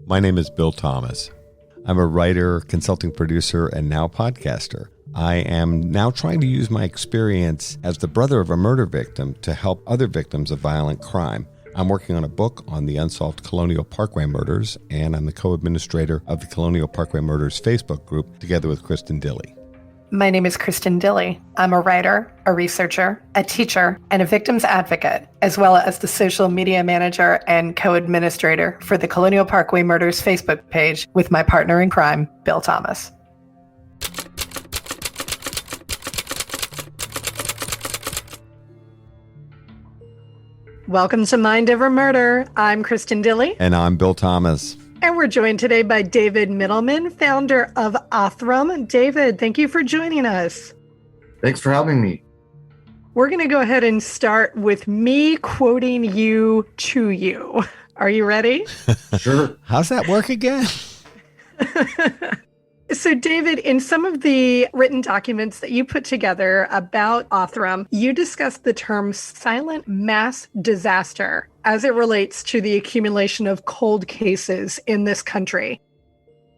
My name is Bill Thomas. I'm a writer, consulting producer, and now podcaster. I am now trying to use my experience as the brother of a murder victim to help other victims of violent crime. I'm working on a book on the unsolved Colonial Parkway murders, and I'm the co-administrator of the Colonial Parkway murders Facebook group together with Kristin Dilley. My name is Kristin Dilley. I'm a writer, a researcher, a teacher, and a victims advocate, as well as the social media manager and co-administrator for the Colonial Parkway Murders Facebook page with my partner in crime, Bill Thomas. Welcome to Mind Over Murder. I'm Kristin Dilley. And I'm Bill Thomas. And we're joined today by David Mittelman, founder of Othram. David, thank you for joining us. Thanks for having me. We're going to go ahead and start with me quoting you to you. Are you ready? Sure. How's that work again? So, David, in some of the written documents that you put together about Othram, you discussed the term silent mass disaster as it relates to the accumulation of cold cases in this country.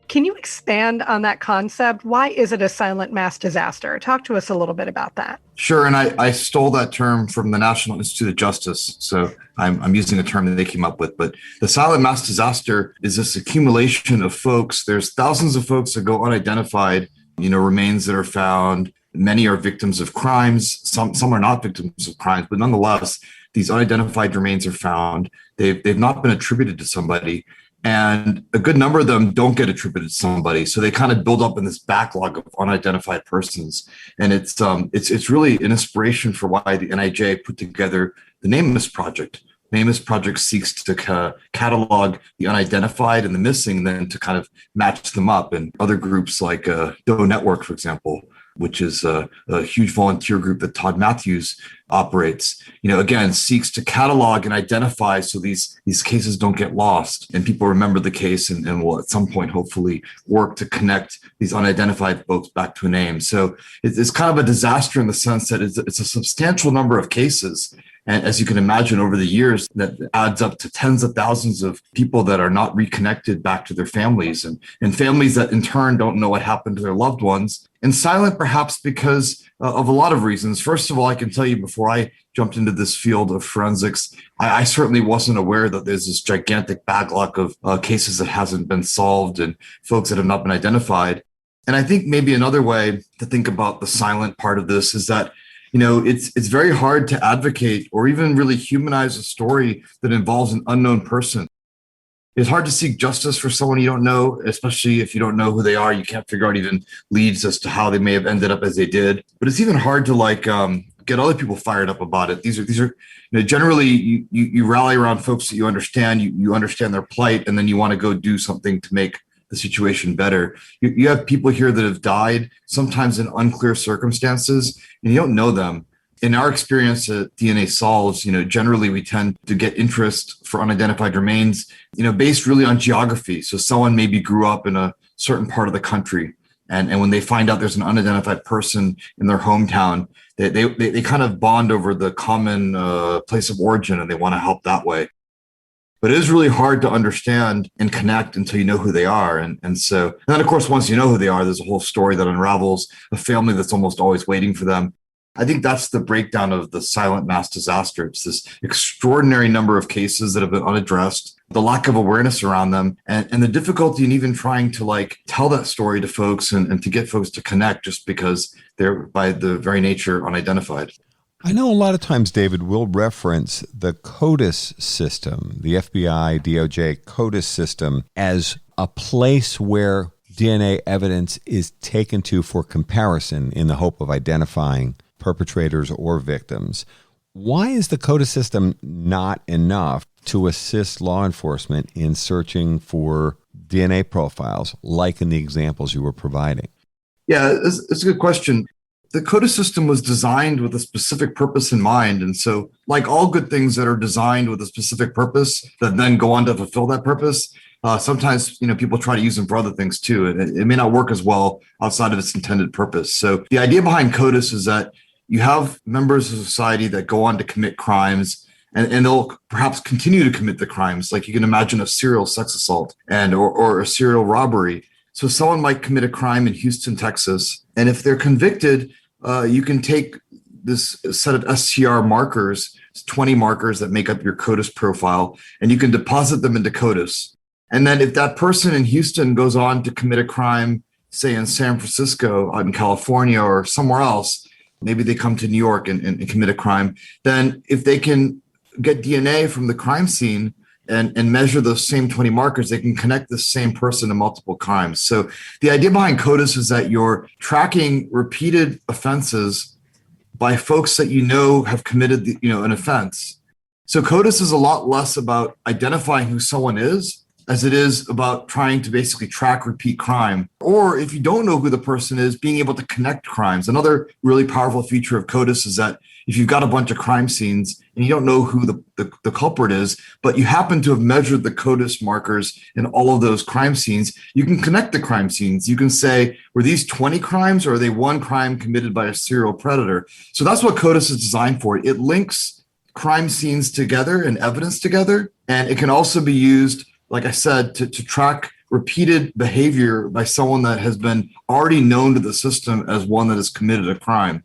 Can you expand on that concept? Why is it a silent mass disaster? Talk to us a little bit about that. Sure. And I stole that term from the National Institute of Justice. So I'm using a term that they came up with. But the silent mass disaster is this accumulation of folks. There's thousands of folks that go unidentified, remains that are found. Many are victims of crimes. Some are not victims of crimes, but nonetheless, these unidentified remains are found. They've not been attributed to somebody. And a good number of them don't get attributed to somebody. So they kind of build up in this backlog of unidentified persons. And it's really an inspiration for why the NIJ put together the Nameless Project. Nameless Project seeks to catalog the unidentified and the missing, and then to kind of match them up. And other groups like Doe Network, for example, which is a huge volunteer group that Todd Matthews operates, again, seeks to catalog and identify so these cases don't get lost and people remember the case and will at some point hopefully work to connect these unidentified folks back to a name. So it's kind of a disaster in the sense that it's a substantial number of cases. And as you can imagine, over the years, that adds up to tens of thousands of people that are not reconnected back to their families, and families that in turn don't know what happened to their loved ones. And silent, perhaps because of a lot of reasons. First of all, I can tell you, before I jumped into this field of forensics, I certainly wasn't aware that there's this gigantic backlog of cases that hasn't been solved and folks that have not been identified. And I think maybe another way to think about the silent part of this is that it's very hard to advocate or even really humanize a story that involves an unknown person. It's hard to seek justice for someone you don't know, especially if you don't know who they are. You can't figure out even leads as to how they may have ended up as they did. But it's even hard to get other people fired up about it. These are generally you rally around folks that you understand. You understand their plight, and then you want to go do something to make the situation better. You have people here that have died, sometimes in unclear circumstances, and you don't know them. In our experience at DNA Solves, generally we tend to get interest for unidentified remains, based really on geography. So someone maybe grew up in a certain part of the country, and when they find out there's an unidentified person in their hometown, they kind of bond over the common place of origin, and they want to help that way. But it is really hard to understand and connect until you know who they are. And then, of course, once you know who they are, there's a whole story that unravels, a family that's almost always waiting for them. I think that's the breakdown of the silent mass disaster. It's this extraordinary number of cases that have been unaddressed, the lack of awareness around them, and the difficulty in even trying to tell that story to folks and to get folks to connect just because they're by the very nature unidentified. I know a lot of times, David, we'll reference the CODIS system, the FBI, DOJ CODIS system, as a place where DNA evidence is taken to for comparison in the hope of identifying perpetrators or victims. Why is the CODIS system not enough to assist law enforcement in searching for DNA profiles, like in the examples you were providing? Yeah, it's a good question. The CODIS system was designed with a specific purpose in mind. And so, like all good things that are designed with a specific purpose that then go on to fulfill that purpose, sometimes, people try to use them for other things too. And it may not work as well outside of its intended purpose. So the idea behind CODIS is that you have members of society that go on to commit crimes, And they'll perhaps continue to commit the crimes. Like you can imagine a serial sex assault or a serial robbery. So someone might commit a crime in Houston, Texas, and if they're convicted, you can take this set of STR markers, 20 markers that make up your CODIS profile, and you can deposit them into CODIS. And then if that person in Houston goes on to commit a crime, say in San Francisco, out in California, or somewhere else, maybe they come to New York and commit a crime, then if they can get DNA from the crime scene and measure those same 20 markers, they can connect the same person to multiple crimes. So the idea behind CODIS is that you're tracking repeated offenses by folks that you know have committed an offense. So CODIS is a lot less about identifying who someone is as it is about trying to basically track repeat crime. Or if you don't know who the person is, being able to connect crimes. Another really powerful feature of CODIS is that if you've got a bunch of crime scenes and you don't know who the culprit is, but you happen to have measured the CODIS markers in all of those crime scenes, you can connect the crime scenes. You can say, were these 20 crimes or are they one crime committed by a serial predator? So that's what CODIS is designed for. It links crime scenes together and evidence together. And it can also be used, like I said, to track repeated behavior by someone that has been already known to the system as one that has committed a crime.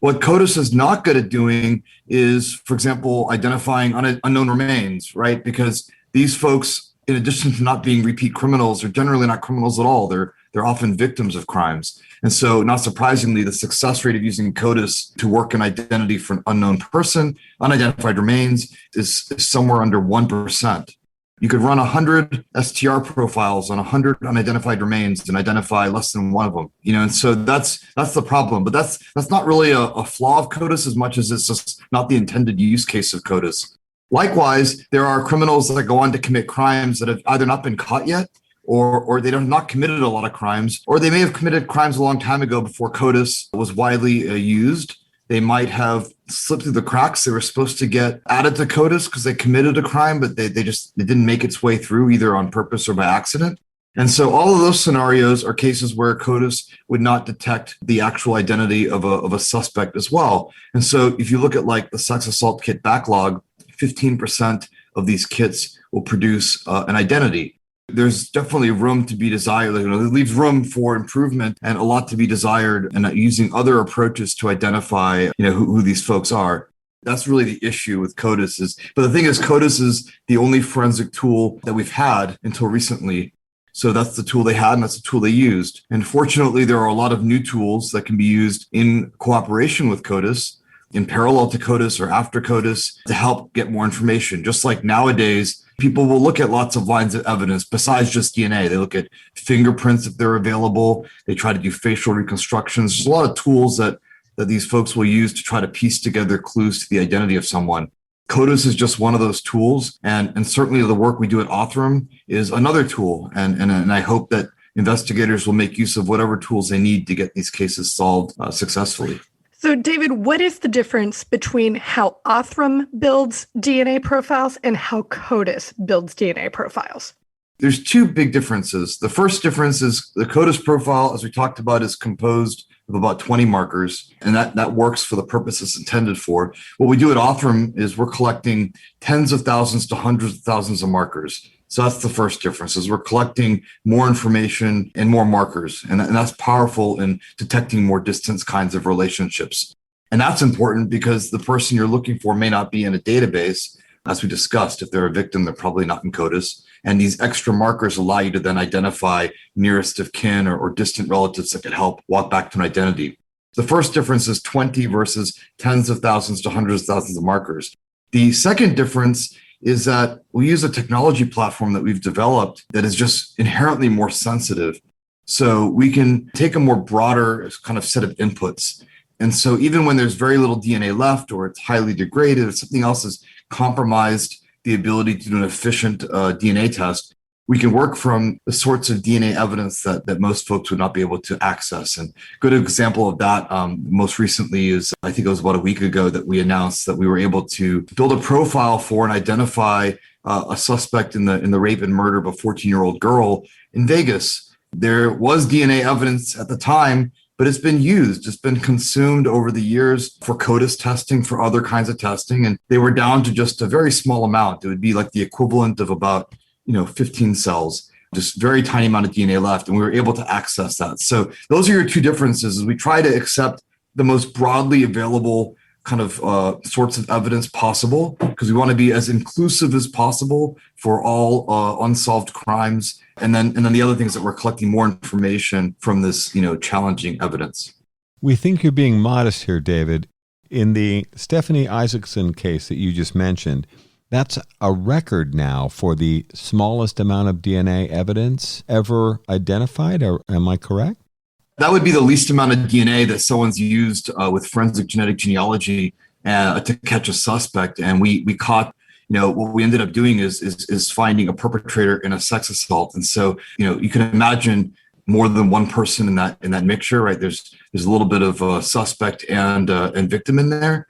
What CODIS is not good at doing is, for example, identifying unknown remains, right? Because these folks, in addition to not being repeat criminals, are generally not criminals at all. They're often victims of crimes. And so, not surprisingly, the success rate of using CODIS to work an identity for an unknown person, unidentified remains, is somewhere under 1%. You could run 100 STR profiles on 100 unidentified remains and identify less than one of them. And so that's the problem. But that's not really a flaw of CODIS as much as it's just not the intended use case of CODIS. Likewise, there are criminals that go on to commit crimes that have either not been caught yet, or they have not committed a lot of crimes, or they may have committed crimes a long time ago before CODIS was widely used. They might have slipped through the cracks. They were supposed to get added to CODIS because they committed a crime, but they didn't make its way through either on purpose or by accident. And so all of those scenarios are cases where CODIS would not detect the actual identity of a suspect as well. And so if you look at like the sex assault kit backlog, 15% of these kits will produce an identity. There's definitely room to be desired. It leaves room for improvement and a lot to be desired, and using other approaches to identify, who these folks are. That's really the issue with CODIS. But the thing is, CODIS is the only forensic tool that we've had until recently. So that's the tool they had, and that's the tool they used. And fortunately, there are a lot of new tools that can be used in cooperation with CODIS, in parallel to CODIS or after CODIS, to help get more information. Just like nowadays, people will look at lots of lines of evidence besides just DNA. They look at fingerprints if they're available. They try to do facial reconstructions. There's a lot of tools that these folks will use to try to piece together clues to the identity of someone. CODIS is just one of those tools. And certainly the work we do at Othram is another tool. And I hope that investigators will make use of whatever tools they need to get these cases solved successfully. So, David, what is the difference between how Othram builds DNA profiles and how CODIS builds DNA profiles? There's two big differences. The first difference is the CODIS profile, as we talked about, is composed of about 20 markers, and that works for the purpose it's intended for. What we do at Othram is we're collecting tens of thousands to hundreds of thousands of markers. So that's the first difference, is we're collecting more information and more markers. And that's powerful in detecting more distant kinds of relationships. And that's important because the person you're looking for may not be in a database. As we discussed, if they're a victim, they're probably not in CODIS. And these extra markers allow you to then identify nearest of kin or distant relatives that could help walk back to an identity. The first difference is 20 versus tens of thousands to hundreds of thousands of markers. The second difference is that we use a technology platform that we've developed that is just inherently more sensitive. So we can take a more broader kind of set of inputs. And so even when there's very little DNA left, or it's highly degraded, or something else has compromised the ability to do an efficient DNA test, we can work from the sorts of DNA evidence that most folks would not be able to access. And a good example of that most recently is, I think it was about a week ago that we announced that we were able to build a profile for and identify a suspect in the rape and murder of a 14-year-old girl in Vegas. There was DNA evidence at the time but it's been used. It's been consumed over the years for CODIS testing, for other kinds of testing. And they were down to just a very small amount. It would be like the equivalent of about, 15 cells, just very tiny amount of DNA left. And we were able to access that. So those are your two differences. Is we try to accept the most broadly available kind of sorts of evidence possible, because we want to be as inclusive as possible for all unsolved crimes. And then the other things that we're collecting more information from this, challenging evidence. We think you're being modest here, David. In the Stephanie Isaacson case that you just mentioned, that's a record now for the smallest amount of DNA evidence ever identified. Or am I correct? That would be the least amount of DNA that someone's used with forensic genetic genealogy to catch a suspect. And we caught, what we ended up doing is finding a perpetrator in a sex assault. And so, you can imagine more than one person in that mixture, right? There's a little bit of a suspect and victim in there.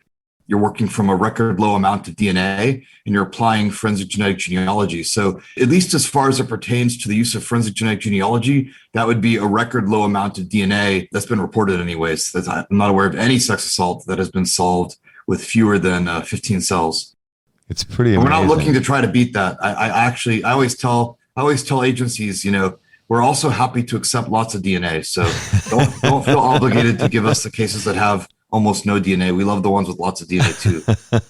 You're working from a record low amount of DNA and you're applying forensic genetic genealogy. So at least as far as it pertains to the use of forensic genetic genealogy, that would be a record low amount of DNA that's been reported anyways. I'm not aware of any sex assault that has been solved with fewer than 15 cells. It's pretty amazing. We're not looking to try to beat that. I always tell agencies, we're also happy to accept lots of DNA. So don't feel obligated to give us the cases that have almost no DNA. We love the ones with lots of DNA too.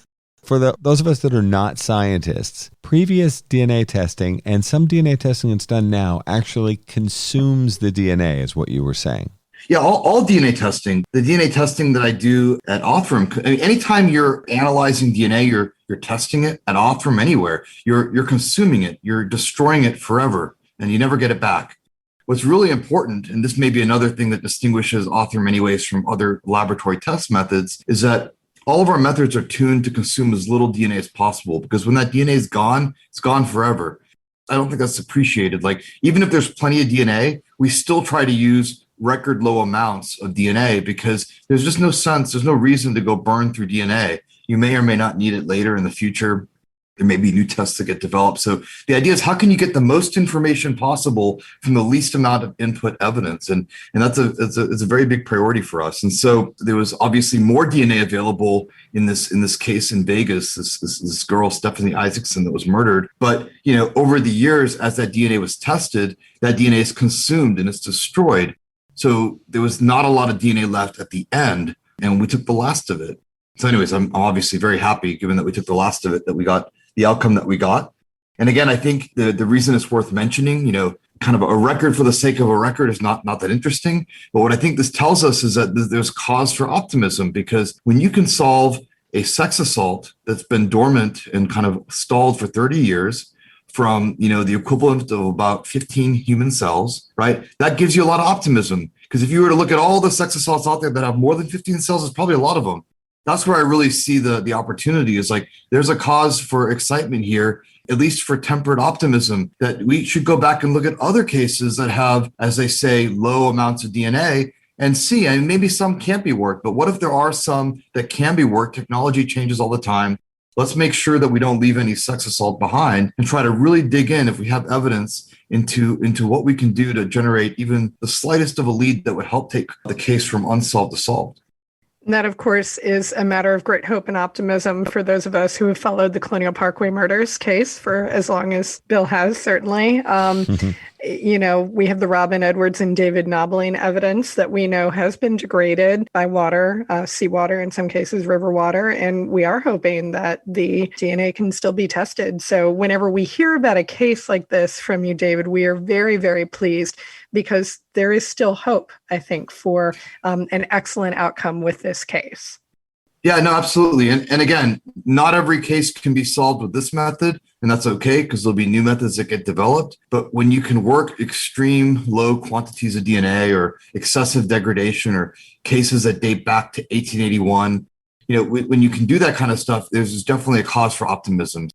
For those of us that are not scientists, previous DNA testing and some DNA testing that's done now actually consumes the DNA, is what you were saying. Yeah, all DNA testing, the DNA testing that I do at Othram, anytime you're analyzing DNA, you're testing it at Othram anywhere, you're consuming it, you're destroying it forever, and you never get it back. What's really important, and this may be another thing that distinguishes Othram anyways from other laboratory test methods, is that all of our methods are tuned to consume as little DNA as possible, because when that DNA is gone, it's gone forever. I don't think that's appreciated. Like, even if there's plenty of DNA, we still try to use record low amounts of DNA because there's just no sense, there's no reason to go burn through DNA. You may or may not need it later in the future. There may be new tests that get developed. So the idea is, how can you get the most information possible from the least amount of input evidence? And it's a very big priority for us. And so there was obviously more DNA available in this case in Vegas, this girl, Stephanie Isaacson, that was murdered. But, over the years, as that DNA was tested, that DNA is consumed and it's destroyed. So there was not a lot of DNA left at the end, and we took the last of it. So anyways, I'm obviously very happy, given that we took the last of it, that we got the outcome that we got. And again, I think the reason it's worth mentioning, kind of a record for the sake of a record is not that interesting. But what I think this tells us is that there's cause for optimism, because when you can solve a sex assault that's been dormant and kind of stalled for 30 years from, the equivalent of about 15 human cells, right? That gives you a lot of optimism, because if you were to look at all the sex assaults out there that have more than 15 cells, there's probably a lot of them. That's where I really see the opportunity, is like, there's a cause for excitement here, at least for tempered optimism, that we should go back and look at other cases that have, as they say, low amounts of DNA and see, and maybe some can't be worked, but what if there are some that can be worked? Technology changes all the time. Let's make sure that we don't leave any sex assault behind and try to really dig in, if we have evidence, into what we can do to generate even the slightest of a lead that would help take the case from unsolved to solved. And that, of course, is a matter of great hope and optimism for those of us who have followed the Colonial Parkway murders case for as long as Bill has, certainly. We have the Robin Edwards and David Nobbling evidence that we know has been degraded by water, seawater, in some cases river water, and we are hoping that the DNA can still be tested. So whenever we hear about a case like this from you, David, we are very, very pleased, because there is still hope, I think, for an excellent outcome with this case. Yeah, no, absolutely. And again, not every case can be solved with this method, and that's okay, because there'll be new methods that get developed. But when you can work extreme low quantities of DNA or excessive degradation or cases that date back to 1881, when you can do that kind of stuff, there's definitely a cause for optimism.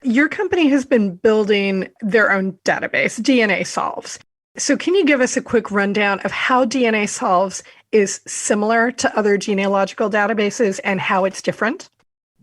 Your company has been building their own database, DNA Solves. So can you give us a quick rundown of how DNA Solves is similar to other genealogical databases and how it's different?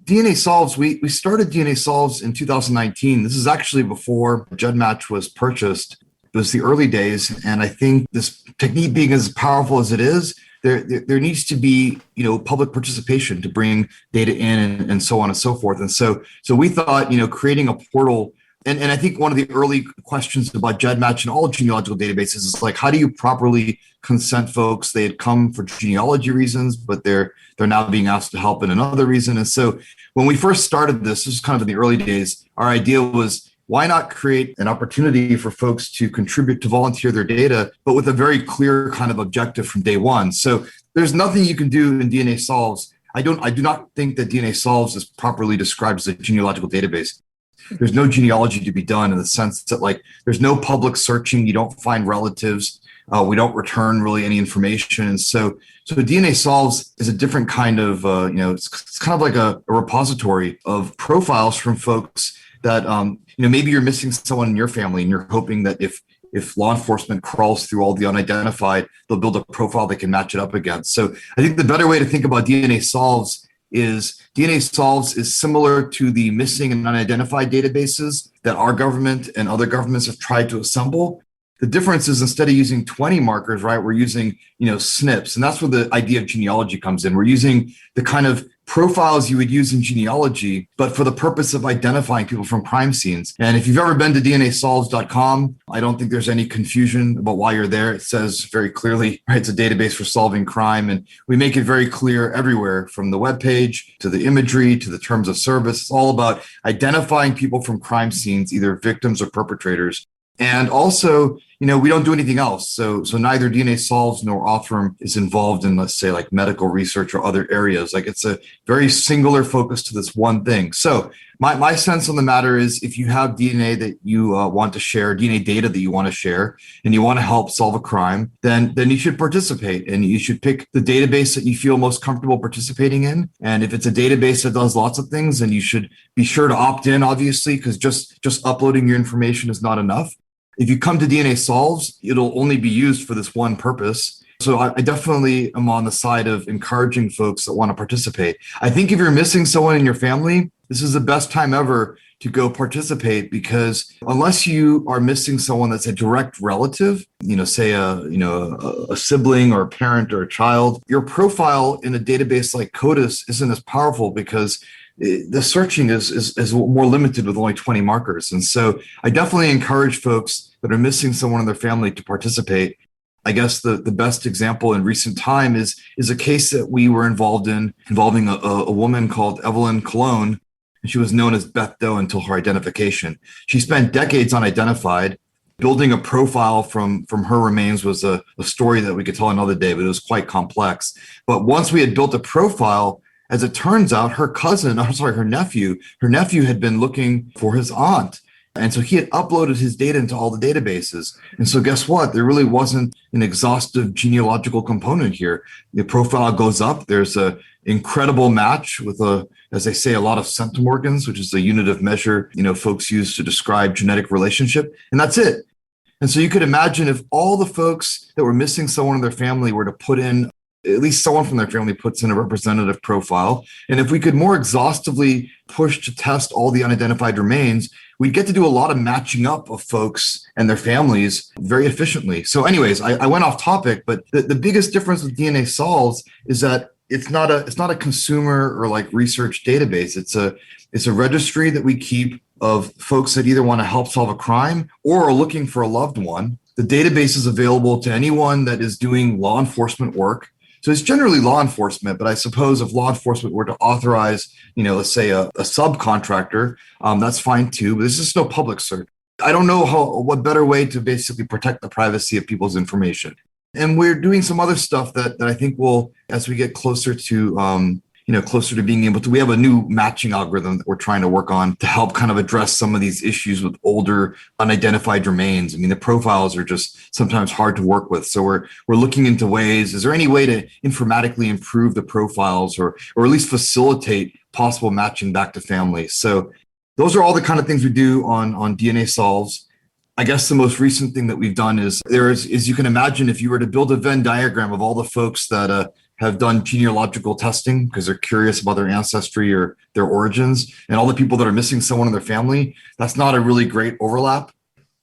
DNA Solves, we started DNA Solves in 2019. This is actually before GEDmatch was purchased. It was the early days. And I think this technique being as powerful as it is, there needs to be, public participation to bring data in and so on and so forth. And so we thought, creating a portal. And I think one of the early questions about GEDmatch and all genealogical databases is like, how do you properly consent folks? They had come for genealogy reasons, but they're now being asked to help in another reason. And so when we first started this was kind of in the early days, our idea was, why not create an opportunity for folks to contribute to volunteer their data, but with a very clear kind of objective from day one? So there's nothing you can do in DNA Solves. I do not think that DNA Solves is properly described as a genealogical database. There's no genealogy to be done in the sense that there's no public searching. You don't find relatives. We don't return really any information. And so DNA Solves is a different kind of, it's kind of like a repository of profiles from folks that, maybe you're missing someone in your family and you're hoping that if law enforcement crawls through all the unidentified, they'll build a profile they can match it up against. So I think the better way to think about DNA Solves is similar to the missing and unidentified databases that our government and other governments have tried to assemble. The difference is instead of using 20 markers, right, we're using, SNPs. And that's where the idea of genealogy comes in. We're using the kind of profiles you would use in genealogy, but for the purpose of identifying people from crime scenes. And if you've ever been to DNAsolves.com, I don't think there's any confusion about why you're there. It says very clearly, right, it's a database for solving crime. And we make it very clear everywhere, from the webpage to the imagery to the terms of service. It's all about identifying people from crime scenes, either victims or perpetrators. And also, we don't do anything else. So neither DNA Solves nor Othram is involved in, let's say, like medical research or other areas. Like, it's a very singular focus to this one thing. So my sense on the matter is, if you have DNA that you want to share, DNA data that you want to share, and you want to help solve a crime, then you should participate, and you should pick the database that you feel most comfortable participating in. And if it's a database that does lots of things, then you should be sure to opt in, obviously, because just uploading your information is not enough. If you come to DNA Solves, it'll only be used for this one purpose. So I definitely am on the side of encouraging folks that want to participate. I think if you're missing someone in your family, this is the best time ever to go participate, because unless you are missing someone that's a direct relative, say a sibling or a parent or a child, your profile in a database like CODIS isn't as powerful because the searching is more limited with only 20 markers. And so I definitely encourage folks that are missing someone in their family to participate. I guess the best example in recent time is a case that we were involved in, involving a woman called Evelyn Cologne, and she was known as Beth Doe until her identification. She spent decades unidentified. Building a profile from her remains was a story that we could tell another day, but it was quite complex. But once we had built a profile, as it turns out, her nephew had been looking for his aunt. And so he had uploaded his data into all the databases. And so guess what? There really wasn't an exhaustive genealogical component here. The profile goes up. There's an incredible match with as they say, a lot of centimorgans, which is the unit of measure, folks use to describe genetic relationship. And that's it. And so you could imagine if all the folks that were missing someone in their family were to put in, at least someone from their family puts in a representative profile. And if we could more exhaustively push to test all the unidentified remains, we'd get to do a lot of matching up of folks and their families very efficiently. So anyways, I went off topic, but the biggest difference with DNA Solves is that it's not a consumer or like research database. It's a registry that we keep of folks that either want to help solve a crime or are looking for a loved one. The database is available to anyone that is doing law enforcement work. So it's generally law enforcement, but I suppose if law enforcement were to authorize, let's say a subcontractor, that's fine too, but there's just no public search. I don't know what better way to basically protect the privacy of people's information. And we're doing some other stuff that I think will, as we get closer to, closer to being able to, we have a new matching algorithm that we're trying to work on to help kind of address some of these issues with older unidentified remains. I mean, the profiles are just sometimes hard to work with. So we're looking into ways, is there any way to informatically improve the profiles or at least facilitate possible matching back to families? So those are all the kind of things we do on DNA Solves. I guess the most recent thing that we've done is you can imagine, if you were to build a Venn diagram of all the folks that have done genealogical testing because they're curious about their ancestry or their origins, and all the people that are missing someone in their family, that's not a really great overlap.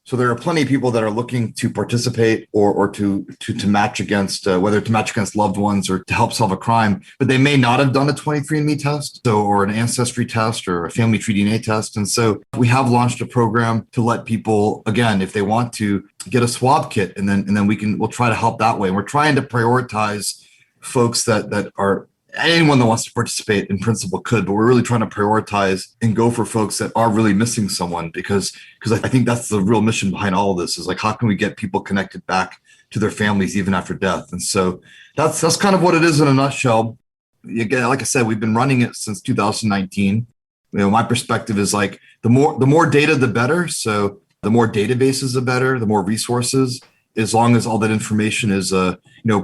So there are plenty of people that are looking to participate or to match against, whether to match against loved ones or to help solve a crime, but they may not have done a 23andMe test, or an ancestry test or a family tree DNA test. And so we have launched a program to let people, again, if they want to, get a swab kit, and then we'll try to help that way. And we're trying to prioritize folks that are, anyone that wants to participate in principle could, but we're really trying to prioritize and go for folks that are really missing someone, because I think that's the real mission behind all of this, is like, how can we get people connected back to their families even after death? And so that's kind of what it is in a nutshell. Again, like I said, we've been running it since 2019. My perspective is like, the more data, the better. So the more databases, the better, the more resources, as long as all that information is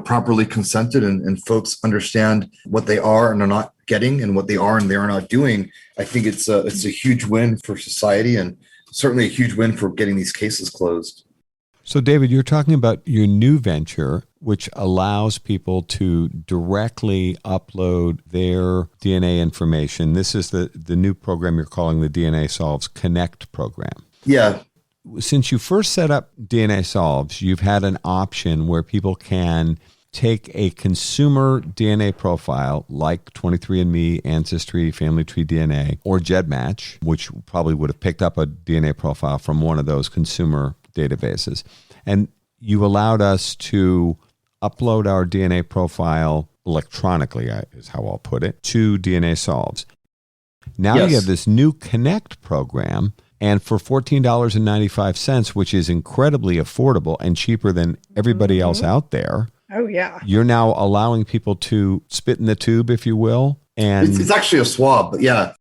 properly consented and folks understand what they are and are not getting and what they are and they are not doing. I think it's a huge win for society, and certainly a huge win for getting these cases closed. So David, you're talking about your new venture, which allows people to directly upload their DNA information. This is the new program you're calling the DNA Solves Connect program. Yeah. Since you first set up DNA Solves, you've had an option where people can take a consumer DNA profile like 23andMe, Ancestry, Family Tree DNA, or GEDmatch, which probably would have picked up a DNA profile from one of those consumer databases. And you allowed us to upload our DNA profile electronically, is how I'll put it, to DNA Solves. Now Yes. You have this new Connect program. And for $14.95, which is incredibly affordable and cheaper than everybody else out there. Oh, yeah. You're now allowing people to spit in the tube, if you will. And It's actually a swab, but yeah.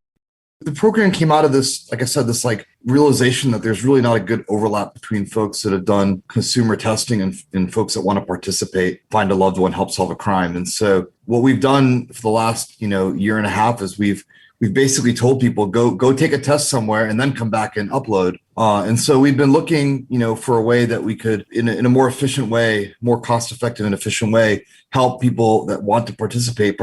The program came out of this, like I said, this like realization that there's really not a good overlap between folks that have done consumer testing and folks that want to participate, find a loved one, help solve a crime. And so what we've done for the last, year and a half is we've basically told people, go take a test somewhere and then come back and upload. And so we've been looking, for a way that we could, in a more efficient way, more cost-effective and efficient way, help people that want to participate.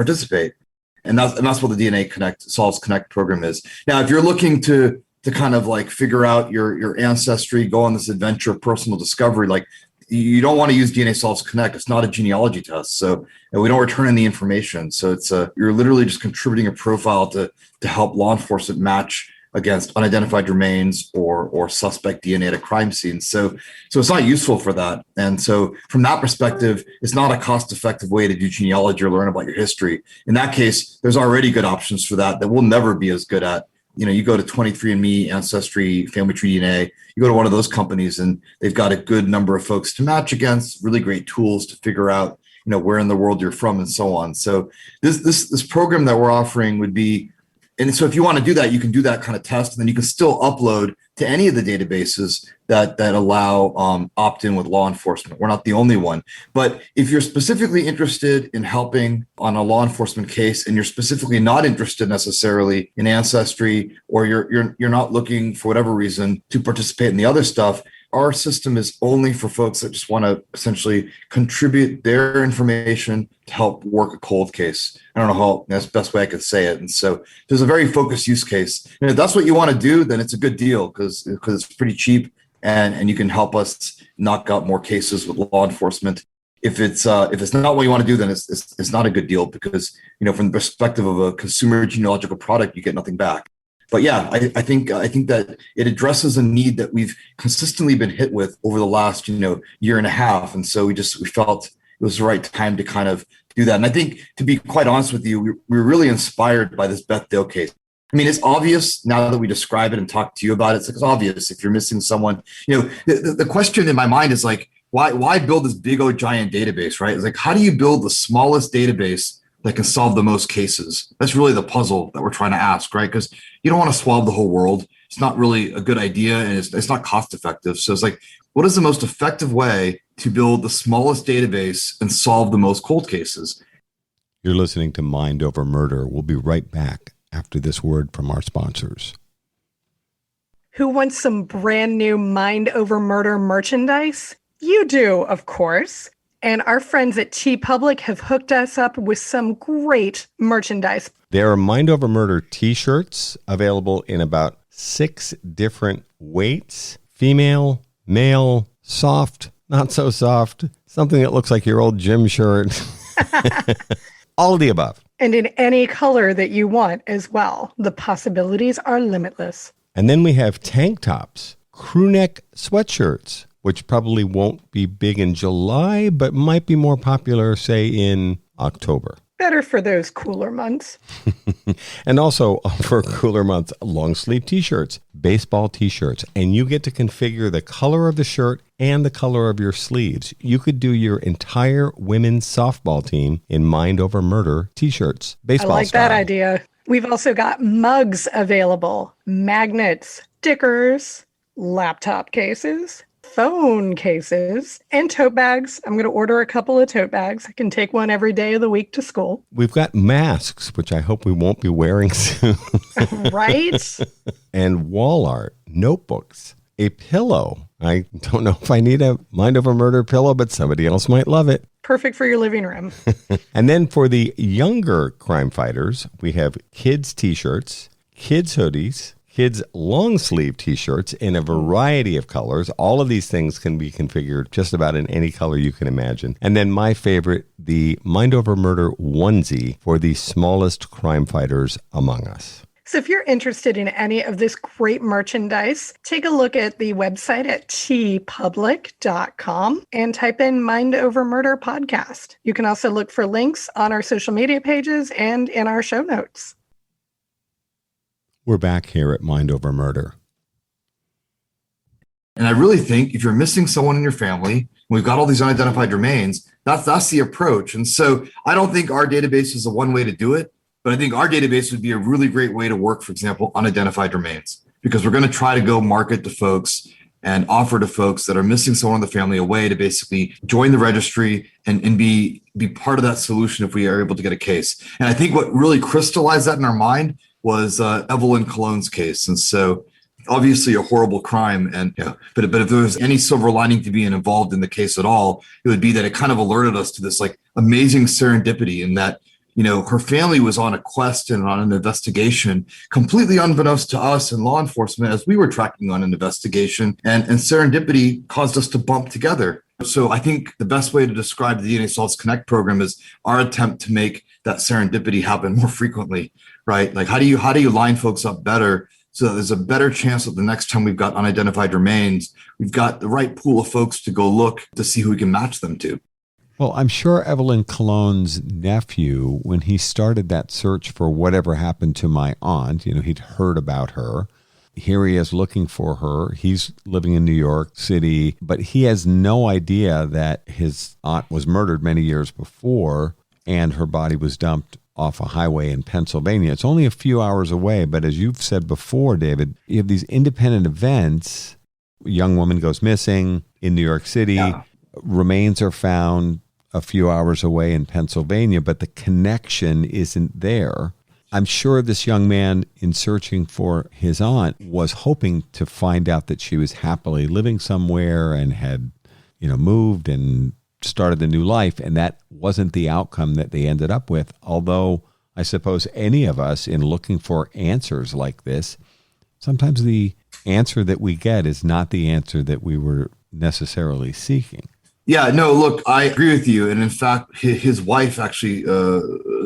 And that's what the DNA Solves Connect program is. Now, if you're looking to kind of like figure out your ancestry, go on this adventure of personal discovery, like, you don't want to use DNA Solves Connect. It's not a genealogy test. So we don't return in the information. So it's you're literally just contributing a profile to help law enforcement match against unidentified remains or suspect DNA at a crime scene. So it's not useful for that. And so from that perspective, it's not a cost-effective way to do genealogy or learn about your history. In that case, there's already good options for that we'll never be as good at. You go to 23andMe, Ancestry, Family Tree DNA, you go to one of those companies and they've got a good number of folks to match against, really great tools to figure out, where in the world you're from and so on. So this program that we're offering would be, and so if you want to do that, you can do that kind of test, and then you can still upload to any of the databases that allow opt-in with law enforcement. We're not the only one. But if you're specifically interested in helping on a law enforcement case, and you're specifically not interested necessarily in Ancestry, or you're not looking for whatever reason to participate in the other stuff, our system is only for folks that just want to essentially contribute their information to help work a cold case. I don't know how that's the best way I could say it. And so there's a very focused use case. And if that's what you want to do, then it's a good deal because it's pretty cheap and you can help us knock out more cases with law enforcement. If it's not what you want to do, then it's not a good deal because, from the perspective of a consumer genealogical product, you get nothing back. But yeah, I think that it addresses a need that we've consistently been hit with over the last, year and a half. And so we felt it was the right time to kind of do that. And I think, to be quite honest with you, we were really inspired by this Beth Dale case. I mean, it's obvious now that we describe it and talk to you about it. It's obvious if you're missing someone. The question in my mind is like, why build this big old giant database, right? It's like, how do you build the smallest database that can solve the most cases? That's really the puzzle that we're trying to ask, right? Because you don't want to swab the whole world. It's not really a good idea, and it's not cost effective. So it's like, what is the most effective way to build the smallest database and solve the most cold cases? You're listening to Mind Over Murder. We'll be right back after this word from our sponsors. Who wants some brand new Mind Over Murder merchandise? You do, of course. And our friends at TeePublic have hooked us up with some great merchandise. There are Mind Over Murder t-shirts available in about 6 different weights: female, male, soft, not so soft, something that looks like your old gym shirt. All of the above. And in any color that you want as well. The possibilities are limitless. And then we have tank tops, crew neck sweatshirts, which probably won't be big in July, but might be more popular, say, in October. Better for those cooler months. And also for cooler months, long sleeve t-shirts, baseball t-shirts, and you get to configure the color of the shirt and the color of your sleeves. You could do your entire women's softball team in Mind Over Murder t-shirts, baseball I like style. that idea. We've also got mugs available, magnets, stickers, laptop cases, phone cases, and tote bags. I'm going to order a couple of tote bags. I can take one every day of the week to school. We've got masks, which I hope we won't be wearing soon. Right? And wall art, notebooks, a pillow. I don't know if I need a Mind Over Murder pillow, but somebody else might love it. Perfect for your living room. And then for the younger crime fighters, we have kids t-shirts, kids hoodies, kids long sleeve t-shirts in a variety of colors. All of these things can be configured just about in any color you can imagine. And then my favorite, the Mind Over Murder onesie for the smallest crime fighters among us. So if you're interested in any of this great merchandise, take a look at the website at tpublic.com and type in Mind Over Murder podcast. You can also look for links on our social media pages and in our show notes. We're back here at Mind Over Murder. And I really think if you're missing someone in your family, we've got all these unidentified remains, that's the approach. And so I don't think our database is the one way to do it, but I think our database would be a really great way to work, for example, unidentified remains, because we're going to try to go market to folks and offer to folks that are missing someone in the family a way to basically join the registry and be part of that solution if we are able to get a case. And I think what really crystallized that in our mind was Evelyn Cologne's case. And so obviously a horrible crime. And but if there was any silver lining to being involved in the case at all, it would be that it kind of alerted us to this like amazing serendipity in that, her family was on a quest and on an investigation completely unbeknownst to us and law enforcement as we were tracking on an investigation, and serendipity caused us to bump together. So I think the best way to describe the DNA Assaults Connect program is our attempt to make that serendipity happen more frequently, right? Like how do you line folks up better so that there's a better chance that the next time we've got unidentified remains, we've got the right pool of folks to go look to see who we can match them to. Well, I'm sure Evelyn Cologne's nephew, when he started that search for whatever happened to my aunt, he'd heard about her. Here he is looking for her. He's living in New York City, but he has no idea that his aunt was murdered many years before and her body was dumped off a highway in Pennsylvania. It's only a few hours away, but as you've said before, David, you have these independent events. A young woman goes missing in New York City. Yeah. Remains are found a few hours away in Pennsylvania, but the connection isn't there. I'm sure this young man, in searching for his aunt, was hoping to find out that she was happily living somewhere and had, moved and started a new life. And that wasn't the outcome that they ended up with. Although I suppose any of us, in looking for answers like this, sometimes the answer that we get is not the answer that we were necessarily seeking. Yeah, no, look, I agree with you. And in fact, his wife actually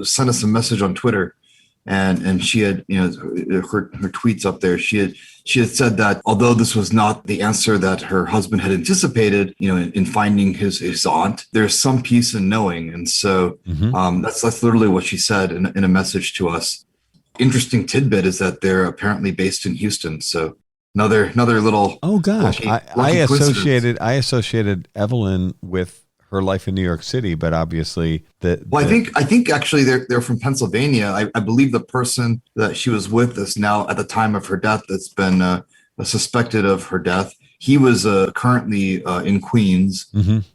sent us a message on Twitter, and she had, her tweets up there. She had said that although this was not the answer that her husband had anticipated, in finding his aunt, there's some peace in knowing. And so that's literally what she said in a message to us. Interesting tidbit is that they're apparently based in Houston. So Another little. Oh gosh, lucky I associated Evelyn with her life in New York City, but obviously I think actually they're from Pennsylvania. I believe the person that she was with is now at the time of her death that's been suspected of her death. He was currently in Queens,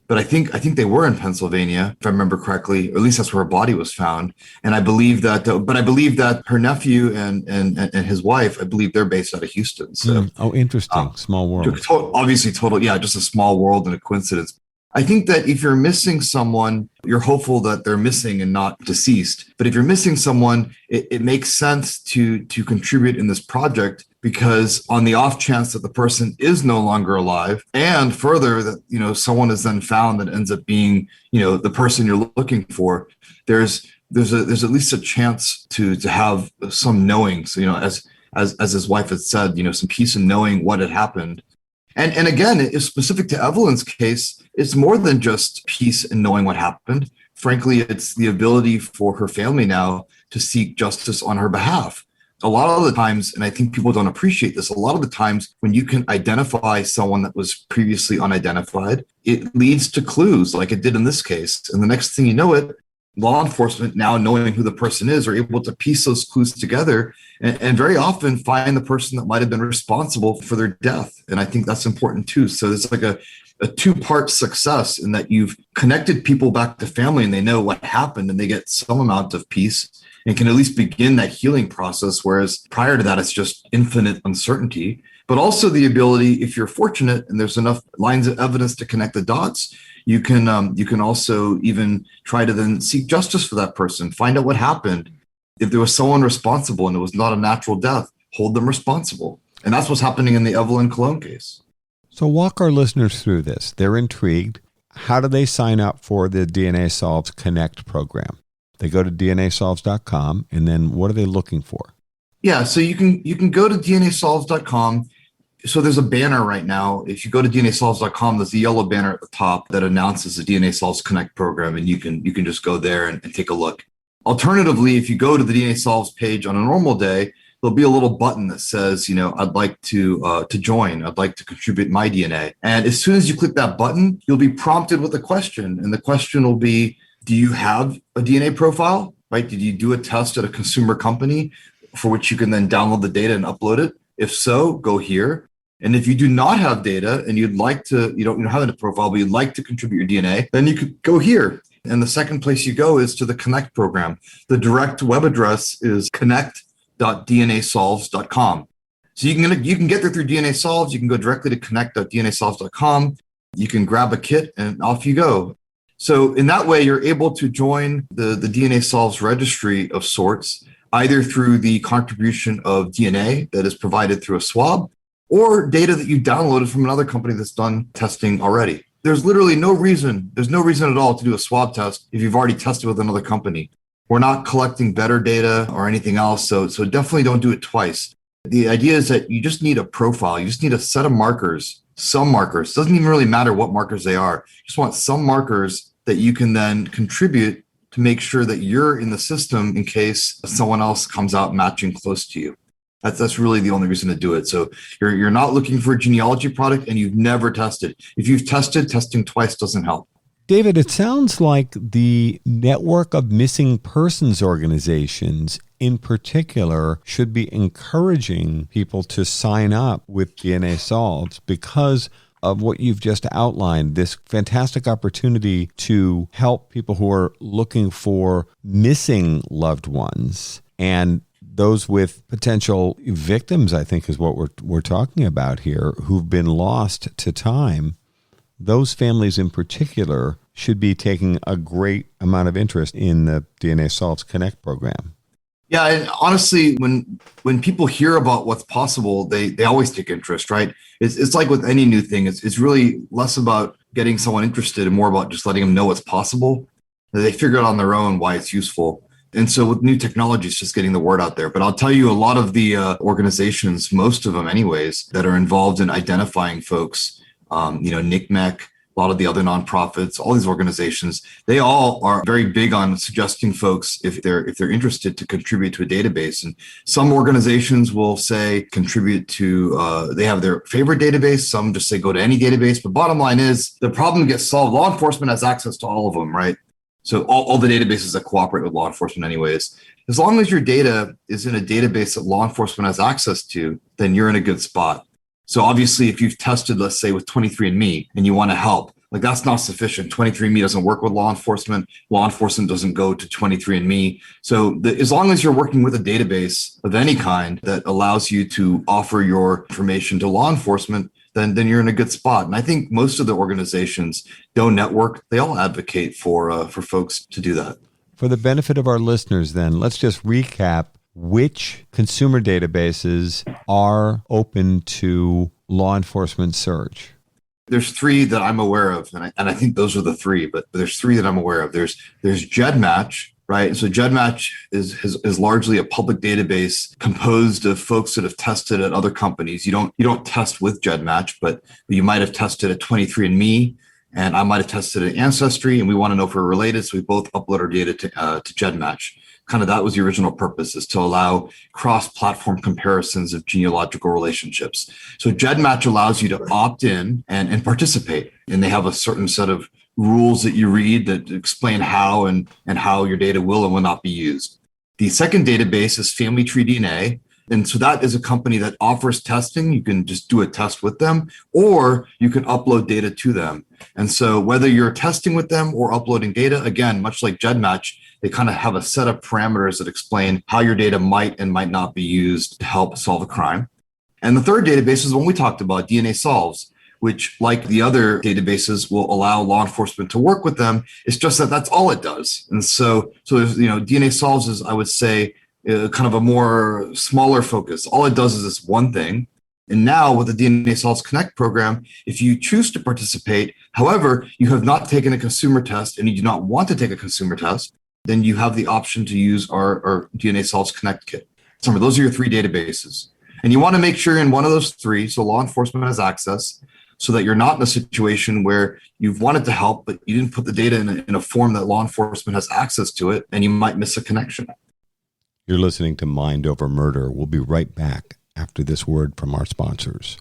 but I think they were in Pennsylvania, if I remember correctly. Or at least that's where her body was found. And I believe that, her nephew and his wife, I believe they're based out of Houston. So, interesting, small world. Obviously, just a small world and a coincidence. I think that if you're missing someone, you're hopeful that they're missing and not deceased. But if you're missing someone, it makes sense to contribute in this project, because on the off chance that the person is no longer alive, and further that someone is then found that ends up being the person you're looking for, there's at least a chance to have some knowing. So as his wife had said, some peace in knowing what had happened. And again, it's specific to Evelyn's case. It's more than just peace in knowing what happened. Frankly, it's the ability for her family now to seek justice on her behalf. A lot of the times, and I think people don't appreciate this, a lot of the times when you can identify someone that was previously unidentified, it leads to clues like it did in this case. And the next thing you know it, law enforcement, now knowing who the person is, are able to piece those clues together and very often find the person that might have been responsible for their death. And I think that's important too. So it's like a two-part success in that you've connected people back to family and they know what happened and they get some amount of peace and can at least begin that healing process. Whereas prior to that, it's just infinite uncertainty. But also the ability, if you're fortunate and there's enough lines of evidence to connect the dots, you can also even try to then seek justice for that person, find out what happened. If there was someone responsible and it was not a natural death, hold them responsible. And that's what's happening in the Evelyn Cologne case. So walk our listeners through this. They're intrigued. How do they sign up for the DNA Solves Connect program? They go to DNAsolves.com, and then what are they looking for? Yeah, so you can go to DNAsolves.com. So there's a banner right now. If you go to DNAsolves.com, there's a yellow banner at the top that announces the DNA Solves Connect program, and you can just go there and take a look. Alternatively, if you go to the DNA Solves page on a normal day, there'll be a little button that says, I'd like to join. I'd like to contribute my DNA. And as soon as you click that button, you'll be prompted with a question. And the question will be, do you have a DNA profile, right? Did you do a test at a consumer company for which you can then download the data and upload it? If so, go here. And if you do not have data and you'd like to, you don't have a profile, but you'd like to contribute your DNA, then you could go here. And the second place you go is to the Connect program. The direct web address is connect.dnasolves.com. So you can get there through DNA Solves. You can go directly to connect.dnasolves.com. You can grab a kit and off you go. So in that way, you're able to join the DNA Solves registry of sorts, either through the contribution of DNA that is provided through a swab or data that you downloaded from another company that's done testing already. There's literally no reason at all to do a swab test if you've already tested with another company. We're not collecting better data or anything else, so definitely don't do it twice. The idea is that you just need a profile. You just need a set of markers, some markers. Doesn't even really matter what markers they are. You just want some markers that you can then contribute to make sure that you're in the system in case someone else comes out matching close to you. That's really the only reason to do it. So you're not looking for a genealogy product and you've never tested. If you've tested, testing twice doesn't help. David, it sounds like the network of missing persons organizations in particular should be encouraging people to sign up with DNA Solves because of what you've just outlined, this fantastic opportunity to help people who are looking for missing loved ones and those with potential victims, I think is what we're talking about here, who've been lost to time. Those families in particular should be taking a great amount of interest in the DNA Solves Connect program. Yeah, and honestly, when people hear about what's possible, they always take interest, right? It's like with any new thing. It's really less about getting someone interested and more about just letting them know what's possible. They figure out on their own why it's useful. And so with new technology, it's just getting the word out there. But I'll tell you, a lot of the organizations, most of them anyways, that are involved in identifying folks, NCMEC, a lot of the other nonprofits, all these organizations, they all are very big on suggesting folks, if they're interested, to contribute to a database. And some organizations will say contribute to, they have their favorite database. Some just say go to any database. But bottom line is the problem gets solved. Law enforcement has access to all of them, right? So all the databases that cooperate with law enforcement anyways. As long as your data is in a database that law enforcement has access to, then you're in a good spot. So obviously, if you've tested, let's say, with 23andMe and you want to help, like that's not sufficient. 23andMe doesn't work with law enforcement. Law enforcement doesn't go to 23andMe. So as long as you're working with a database of any kind that allows you to offer your information to law enforcement, then you're in a good spot. And I think most of the organizations, Doe Network, they all advocate for folks to do that. For the benefit of our listeners, then, let's just recap which consumer databases are open to law enforcement search. There's three that I'm aware of, and I think those are the three, but there's three that I'm aware of. There's GEDmatch, right? So GEDmatch is largely a public database composed of folks that have tested at other companies. You don't test with GEDmatch, but you might have tested at 23andMe, and I might have tested at Ancestry, and we want to know if we're related, so we both upload our data to GEDmatch. Kind of that was the original purpose, is to allow cross-platform comparisons of genealogical relationships. So GEDmatch allows you to opt in and participate, and they have a certain set of rules that you read that explain how and how your data will and will not be used. The second database is Family Tree DNA. And so that is a company that offers testing. You can just do a test with them, or you can upload data to them. And so whether you're testing with them or uploading data, again, much like GEDmatch, they kind of have a set of parameters that explain how your data might and might not be used to help solve a crime. And the third database is the one we talked about, DNA Solves, which, like the other databases, will allow law enforcement to work with them. It's just that that's all it does. And so there's, DNA Solves is, I would say, kind of a more smaller focus. All it does is this one thing. And now with the DNA Solves Connect program, if you choose to participate, however, you have not taken a consumer test and you do not want to take a consumer test, then you have the option to use our DNA Solves Connect kit. So remember, those are your three databases. And you want to make sure in one of those three, so law enforcement has access, so that you're not in a situation where you've wanted to help, but you didn't put the data in a form that law enforcement has access to it, and you might miss a connection. You're listening to Mind Over Murder. We'll be right back after this word from our sponsors.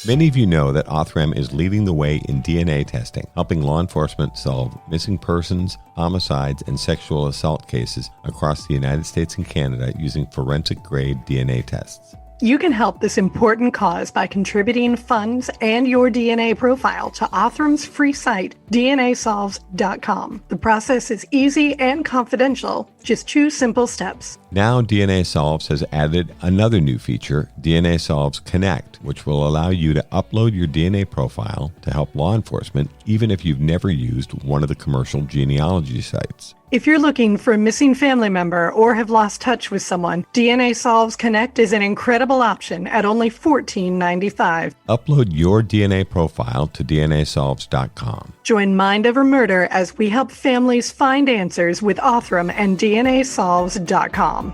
Many of you know that Othram is leading the way in DNA testing, helping law enforcement solve missing persons, homicides, and sexual assault cases across the United States and Canada using forensic-grade DNA tests. You can help this important cause by contributing funds and your DNA profile to Othram's free site, DNAsolves.com. The process is easy and confidential. Just 2 simple steps. Now DNA Solves has added another new feature, DNA Solves Connect, which will allow you to upload your DNA profile to help law enforcement, even if you've never used one of the commercial genealogy sites. If you're looking for a missing family member or have lost touch with someone, DNA Solves Connect is an incredible option at only $14.95. Upload your DNA profile to DNAsolves.com. Join Mind Over Murder as we help families find answers with Othram and DNAsolves.com.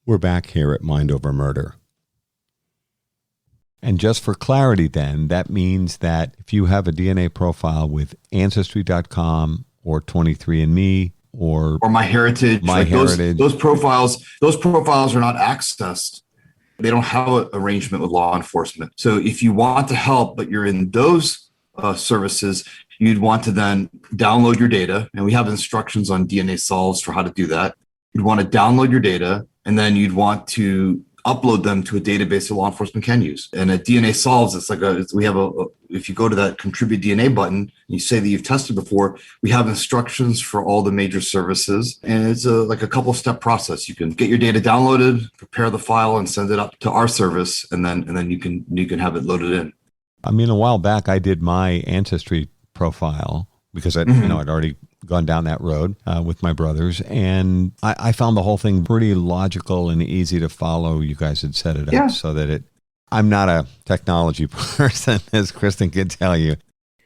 We're back here at Mind Over Murder. And just for clarity then, that means that if you have a DNA profile with Ancestry.com or 23andMe or MyHeritage, those profiles are not accessed. They don't have an arrangement with law enforcement. So if you want to help, but you're in those services, you'd want to then download your data. And we have instructions on DNA Solves for how to do that. You'd want to download your data, and then you'd want to upload them to a database that law enforcement can use. And at DNA Solves, if you go to that Contribute DNA button, and you say that you've tested before, we have instructions for all the major services. And it's like a couple step process. You can get your data downloaded, prepare the file, and send it up to our service, and then you can have it loaded in. I mean, a while back, I did my Ancestry profile because I'd already gone down that road with my brothers, and I found the whole thing pretty logical and easy to follow. You guys had set it up so that I'm not a technology person, as Kristin could tell you.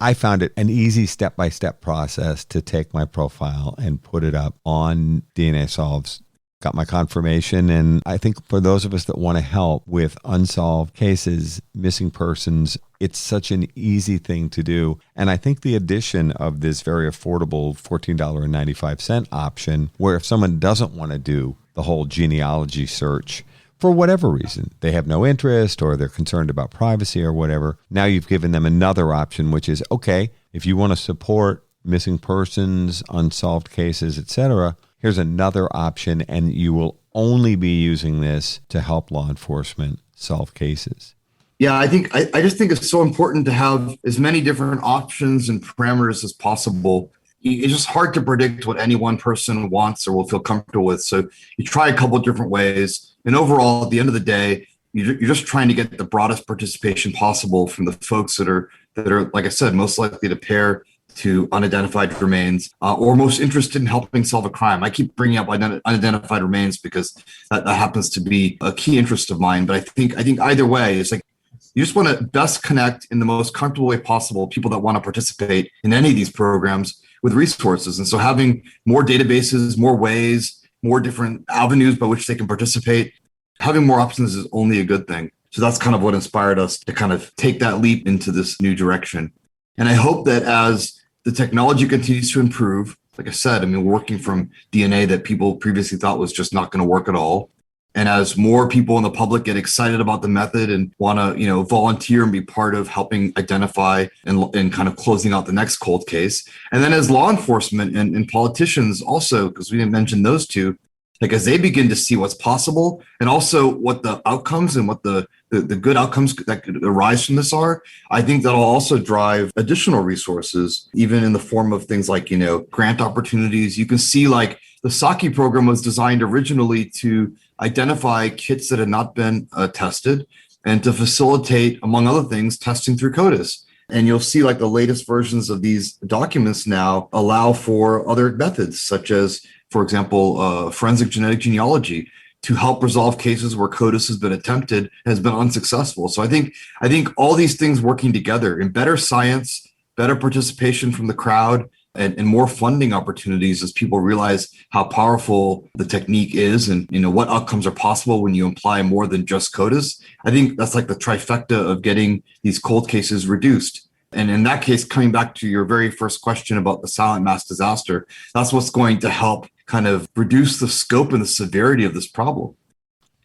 I found it an easy step-by-step process to take my profile and put it up on DNA Solves. Got my confirmation, and I think for those of us that want to help with unsolved cases, missing persons, it's such an easy thing to do. And I think the addition of this very affordable $14.95 option, where if someone doesn't want to do the whole genealogy search for whatever reason, they have no interest or they're concerned about privacy or whatever, now you've given them another option, which is, okay, if you want to support missing persons, unsolved cases, etc., here's another option, and you will only be using this to help law enforcement solve cases. Yeah, I just think it's so important to have as many different options and parameters as possible. It's just hard to predict what any one person wants or will feel comfortable with. So you try a couple of different ways. And overall, at the end of the day, you're just trying to get the broadest participation possible from the folks that are, like I said, most likely to pair to unidentified remains or most interested in helping solve a crime. I keep bringing up unidentified remains because that happens to be a key interest of mine. But I think either way, it's like you just want to best connect in the most comfortable way possible people that want to participate in any of these programs with resources. And so having more databases, more ways, more different avenues by which they can participate, having more options is only a good thing. So that's kind of what inspired us to kind of take that leap into this new direction. And I hope that as the technology continues to improve, like I said, I mean, working from DNA that people previously thought was just not going to work at all. And as more people in the public get excited about the method and want to, volunteer and be part of helping identify and kind of closing out the next cold case. And then as law enforcement and politicians also, because we didn't mention those two, like as they begin to see what's possible and also what the outcomes and what the good outcomes that could arise from this are, I think that'll also drive additional resources, even in the form of things like, grant opportunities. You can see like the Saki program was designed originally to identify kits that had not been tested and to facilitate, among other things, testing through CODIS. And you'll see like the latest versions of these documents now allow for other methods, such as, for example, forensic genetic genealogy to help resolve cases where CODIS has been attempted and has been unsuccessful. So I think all these things working together in better science, better participation from the crowd, and more funding opportunities as people realize how powerful the technique is and what outcomes are possible when you apply more than just CODIS. I think that's like the trifecta of getting these cold cases reduced. And in that case, coming back to your very first question about the silent mass disaster, that's what's going to help kind of reduce the scope and the severity of this problem.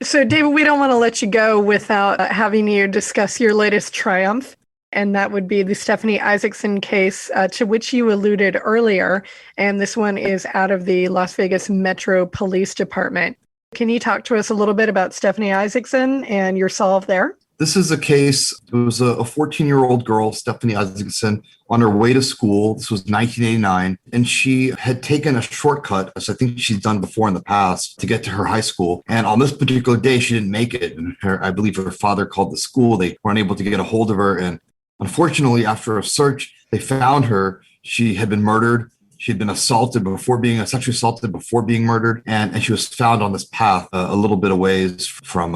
So, David, we don't want to let you go without having you discuss your latest triumph, and that would be the Stephanie Isaacson case to which you alluded earlier. And this one is out of the Las Vegas Metro Police Department. Can you talk to us a little bit about Stephanie Isaacson and your solve there? This is a case, it was a 14-year-old girl, Stephanie Isaacson, on her way to school. This was 1989, and she had taken a shortcut, as I think she's done before in the past, to get to her high school. And on this particular day, she didn't make it. And I believe her father called the school. They weren't able to get a hold of her. And unfortunately, after a search, they found her. She had been murdered. She had been sexually assaulted before being murdered, and she was found on this path a little bit away from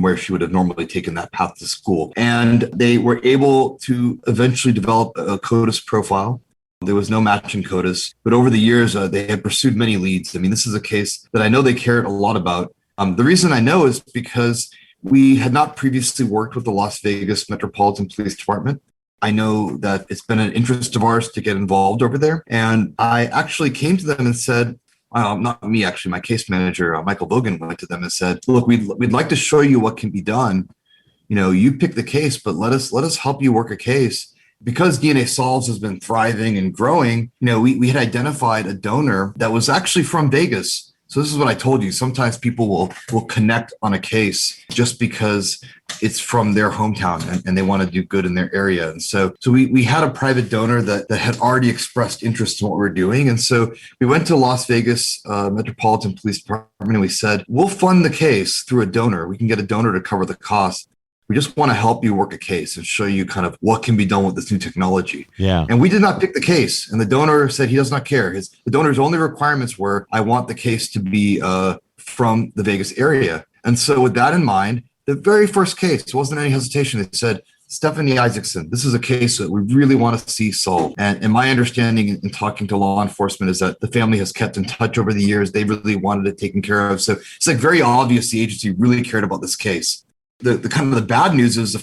where she would have normally taken that path to school. And they were able to eventually develop a CODIS profile. There was no match in CODIS, but over the years, they had pursued many leads. I mean, this is a case that I know they cared a lot about. The reason I know is because we had not previously worked with the Las Vegas Metropolitan Police Department. I know that it's been an interest of ours to get involved over there. And I actually came to them and said, not me, actually, my case manager, Michael Bogan, went to them and said, look, we'd like to show you what can be done. You pick the case, but let us help you work a case. Because DNA Solves has been thriving and growing, we had identified a donor that was actually from Vegas. So this is what I told you. Sometimes people will connect on a case just because it's from their hometown and they want to do good in their area. And so we had a private donor that had already expressed interest in what we're doing. And so we went to Las Vegas Metropolitan Police Department and we said, we'll fund the case through a donor. We can get a donor to cover the cost. We just want to help you work a case and show you kind of what can be done with this new technology. Yeah. And we did not pick the case. And the donor said he does not care. The donor's only requirements were, I want the case to be from the Vegas area. And so with that in mind, the very first case, there wasn't any hesitation. It said, Stephanie Isaacson, this is a case that we really want to see solved. And my understanding in talking to law enforcement is that the family has kept in touch over the years. They really wanted it taken care of. So it's like very obvious the agency really cared about this case. The kind of the bad news is the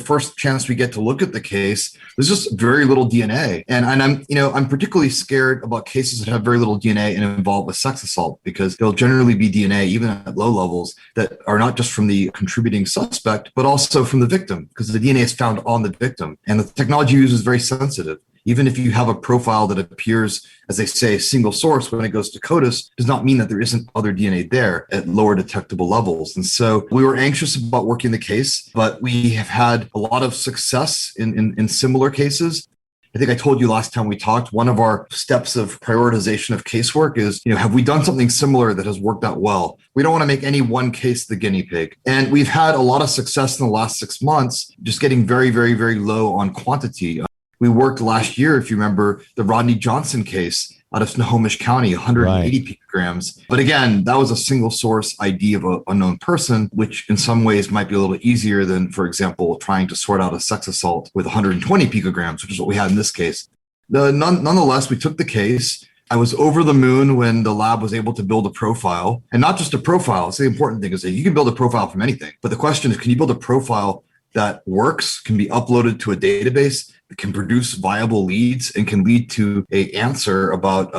first chance we get to look at the case, there's just very little DNA. And I'm particularly scared about cases that have very little DNA and involve a sex assault, because there'll generally be DNA, even at low levels, that are not just from the contributing suspect, but also from the victim, because the DNA is found on the victim. And the technology used is very sensitive. Even if you have a profile that appears, as they say, single source when it goes to CODIS, does not mean that there isn't other DNA there at lower detectable levels. And so we were anxious about working the case, but we have had a lot of success in similar cases. I think I told you last time we talked, one of our steps of prioritization of casework is, have we done something similar that has worked out well? We don't want to make any one case the guinea pig. And we've had a lot of success in the last 6 months, just getting very, very, very low on quantity. We worked last year, if you remember, the Rodney Johnson case out of Snohomish County, 180 picograms. But again, that was a single source ID of an unknown person, which in some ways might be a little easier than, for example, trying to sort out a sex assault with 120 picograms, which is what we had in this case. Nonetheless, we took the case. I was over the moon when the lab was able to build a profile, and not just a profile. It's the important thing is that you can build a profile from anything. But the question is, can you build a profile that works, can be uploaded to a database, that can produce viable leads, and can lead to an answer about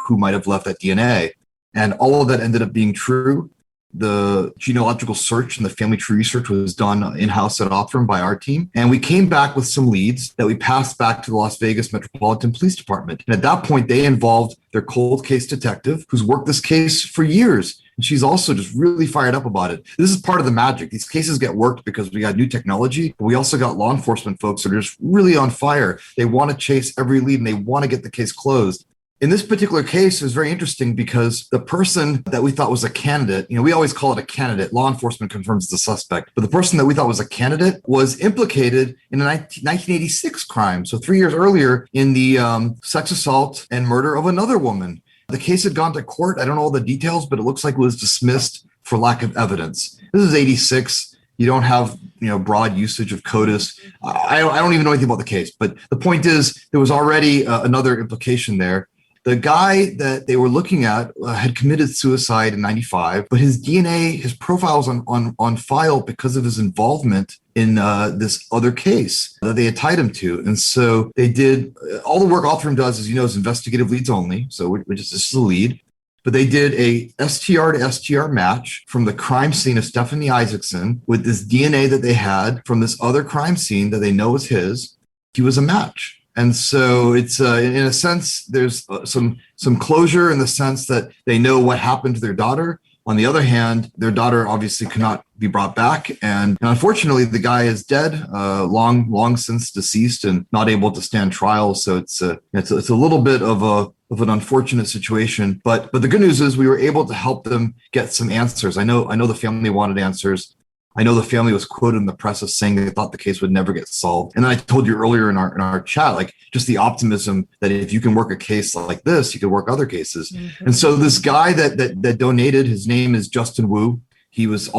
who might have left that DNA. And all of that ended up being true. The genealogical search and the family tree research was done in-house at Othram by our team. And we came back with some leads that we passed back to the Las Vegas Metropolitan Police Department. And at that point, they involved their cold case detective who's worked this case for years. And she's also just really fired up about it. This is part of the magic. These cases get worked because we got new technology, but we also got law enforcement folks that are just really on fire. They want to chase every lead and they want to get the case closed. In this particular case, it was very interesting because the person that we thought was a candidate, we always call it a candidate. Law enforcement confirms the suspect. But the person that we thought was a candidate was implicated in a 1986 crime. So 3 years earlier in the sex assault and murder of another woman. The case had gone to court. I don't know all the details, but it looks like it was dismissed for lack of evidence. This is 86. You don't have, broad usage of CODIS. I don't even know anything about the case. But the point is, there was already another implication there. The guy that they were looking at had committed suicide in 95, but his DNA, his profile was on file because of his involvement in this other case that they had tied him to. And so they did all the work Othram does, as is investigative leads only. So this is the lead. But they did a STR to STR match from the crime scene of Stephanie Isaacson with this DNA that they had from this other crime scene that they know was his. He was a match. And so it's in a sense, there's some closure in the sense that they know what happened to their daughter. On the other hand, their daughter obviously cannot be brought back. And unfortunately, the guy is dead, long since deceased and not able to stand trial. So it's a little bit of an unfortunate situation. But the good news is we were able to help them get some answers. I know the family wanted answers. I know the family was quoted in the press as saying they thought the case would never get solved. And then I told you earlier in our chat, like just the optimism that if you can work a case like this, you can work other cases. Mm-hmm. And so this guy that donated, his name is Justin Wu. He was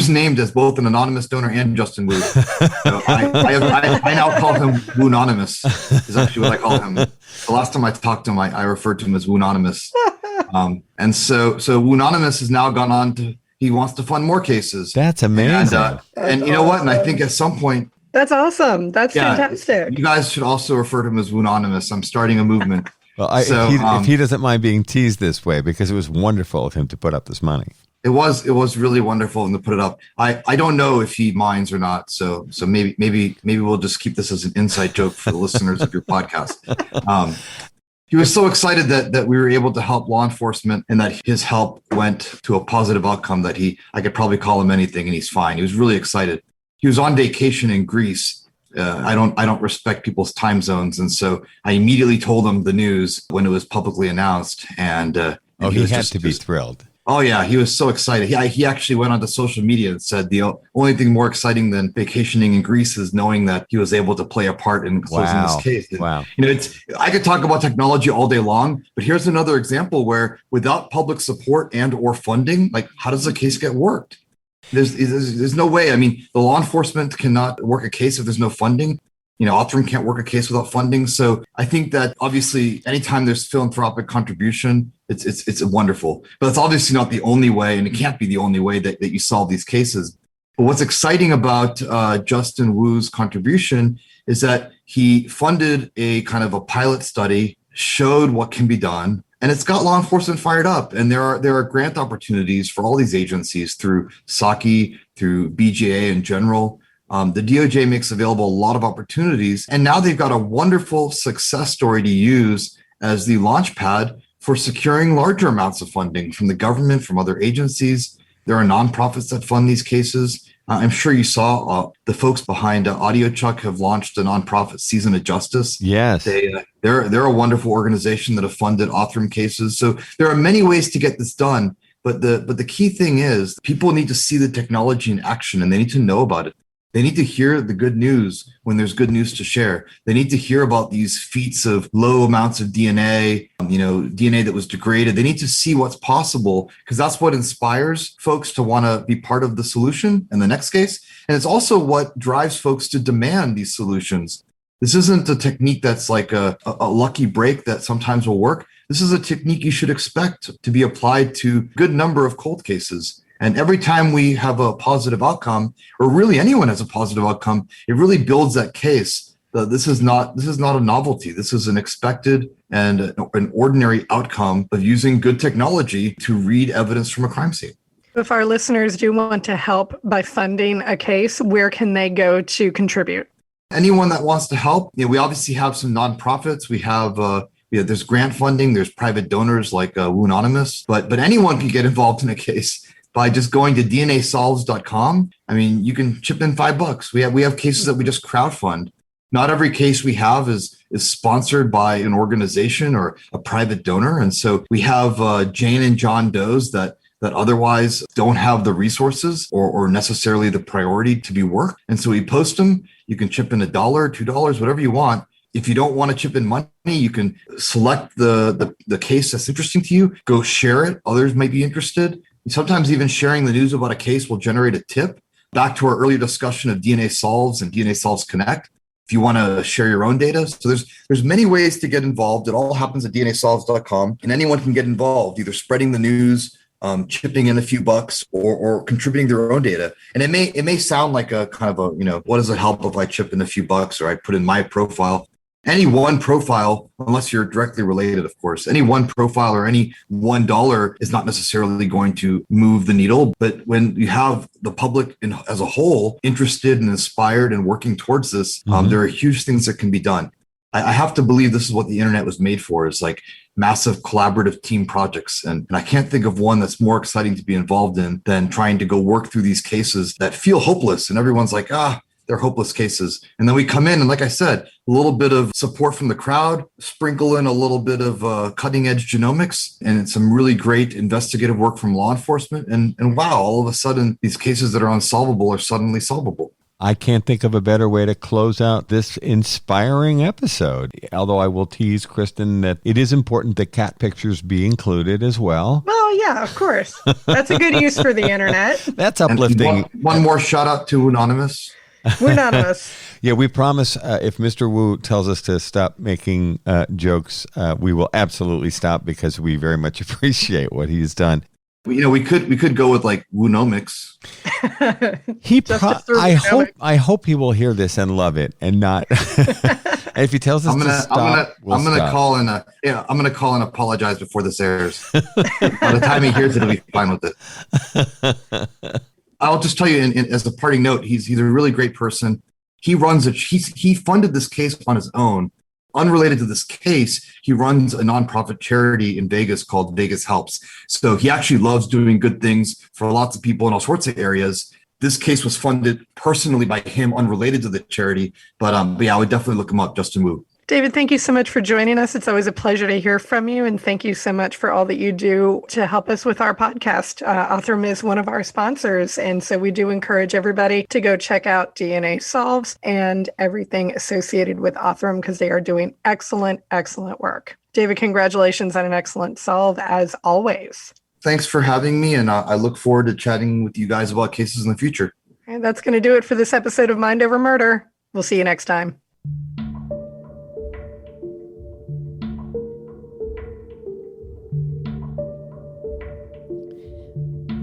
named as both an anonymous donor and Justin Wu. So I now call him Woononymous, is actually what I call him. The last time I talked to him, I referred to him as Woononymous. And so Woononymous has now gone on to, he wants to fund more cases. That's amazing. And you know what? And I think at some point. That's awesome. That's fantastic. You guys should also refer to him as Woononymous. I'm starting a movement. Well, if he doesn't mind being teased this way, because it was wonderful of him to put up this money. It was really wonderful of him to put it up. I don't know if he minds or not. So maybe we'll just keep this as an inside joke for the listeners of your podcast. He was so excited that we were able to help law enforcement and that his help went to a positive outcome that I could probably call him anything and he's fine. He was really excited. He was on vacation in Greece. I don't respect people's time zones. And so I immediately told him the news when it was publicly announced. And he had to be thrilled. Oh, yeah. He was so excited. He actually went onto social media and said the only thing more exciting than vacationing in Greece is knowing that he was able to play a part in closing this case. And, wow. I could talk about technology all day long, but here's another example where without public support and or funding, like how does a case get worked? There's no way. I mean, the law enforcement cannot work a case if there's no funding. Othram can't work a case without funding. So I think that obviously anytime there's philanthropic contribution, it's wonderful. But it's obviously not the only way, and it can't be the only way that you solve these cases. But what's exciting about Justin Wu's contribution is that he funded a kind of a pilot study, showed what can be done, and it's got law enforcement fired up. And there are grant opportunities for all these agencies through SACI, through BJA in general. The DOJ makes available a lot of opportunities, and now they've got a wonderful success story to use as the launch pad for securing larger amounts of funding from the government, from other agencies. There are nonprofits that fund these cases. I'm sure you saw the folks behind AudioChuck have launched a nonprofit, Season of Justice. Yes. They're a wonderful organization that have funded Othram cases. So there are many ways to get this done. But the key thing is people need to see the technology in action, and they need to know about it. They need to hear the good news when there's good news to share. They need to hear about these feats of low amounts of DNA, DNA that was degraded. They need to see what's possible, because that's what inspires folks to want to be part of the solution in the next case. And it's also what drives folks to demand these solutions. This isn't a technique that's like a lucky break that sometimes will work. This is a technique you should expect to be applied to a good number of cold cases. And every time we have a positive outcome, or really anyone has a positive outcome, it really builds that case that this is not a novelty. This is an expected and an ordinary outcome of using good technology to read evidence from a crime scene. If our listeners do want to help by funding a case, where can they go to contribute? Anyone that wants to help, we obviously have some nonprofits. We have there's grant funding, there's private donors like Anonymous, but anyone can get involved in a case by just going to dnasolves.com. You can chip in $5. We have cases that we just crowdfund. Not every case we have is sponsored by an organization or a private donor. And so we have Jane and John Does that otherwise don't have the resources or necessarily the priority to be worked. And so we post them. You can chip in $1, $2, whatever you want. If you don't want to chip in money, you can select the case that's interesting to you, go share it. Others might be interested. Sometimes even sharing the news about a case will generate a tip. Back to our earlier discussion of DNA Solves and DNA Solves Connect. If you want to share your own data. So there's many ways to get involved. It all happens at dnasolves.com, and anyone can get involved, either spreading the news, chipping in a few bucks, or contributing their own data. And it may sound like a kind of a, what does it help if I chip in a few bucks or I put in my profile? Any one profile, unless you're directly related, of course, any one profile or any $1 is not necessarily going to move the needle. But when you have the public as a whole interested and inspired and working towards this, there are huge things that can be done. I have to believe this is what the internet was made for, is like massive collaborative team projects. And I can't think of one that's more exciting to be involved in than trying to go work through these cases that feel hopeless. And everyone's like, they're hopeless cases. And then we come in and, like I said, a little bit of support from the crowd, sprinkle in a little bit of cutting edge genomics and some really great investigative work from law enforcement. And wow, all of a sudden, these cases that are unsolvable are suddenly solvable. I can't think of a better way to close out this inspiring episode. Although I will tease Kristin that it is important that cat pictures be included as well. Well, yeah, of course. That's a good use for the internet. That's uplifting. One more shout out to Anonymous. We're anonymous. Yeah, we promise if Mr. Wu tells us to stop making jokes, we will absolutely stop, because we very much appreciate what he's done. We could go with like Woonomics. I hope he will hear this and love it and not. And if he tells us to stop, I'm gonna call and apologize before this airs. By the time he hears it, he'll be fine with it. I'll just tell you, as a parting note, he's a really great person. He funded this case on his own. Unrelated to this case, he runs a nonprofit charity in Vegas called Vegas Helps. So he actually loves doing good things for lots of people in all sorts of areas. This case was funded personally by him, unrelated to the charity. But yeah, I would definitely look him up, Justin Wu. David, thank you so much for joining us. It's always a pleasure to hear from you. And thank you so much for all that you do to help us with our podcast. Othram is one of our sponsors. And so we do encourage everybody to go check out DNA Solves and everything associated with Othram, because they are doing excellent, excellent work. David, congratulations on an excellent solve, as always. Thanks for having me. And I look forward to chatting with you guys about cases in the future. And that's going to do it for this episode of Mind Over Murder. We'll see you next time.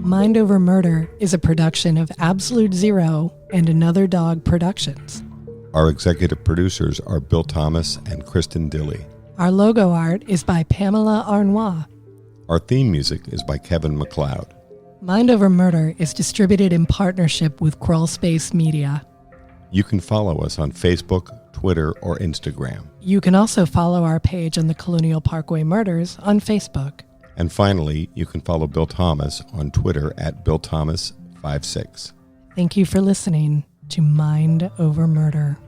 Mind Over Murder is a production of Absolute Zero and Another Dog Productions. Our executive producers are Bill Thomas and Kristin Dilley. Our logo art is by Pamela Arnois. Our theme music is by Kevin MacLeod. Mind Over Murder is distributed in partnership with Crawl Space Media. You can follow us on Facebook, Twitter, or Instagram. You can also follow our page on the Colonial Parkway Murders on Facebook. And finally, you can follow Bill Thomas on Twitter at BillThomas56. Thank you for listening to Mind Over Murder.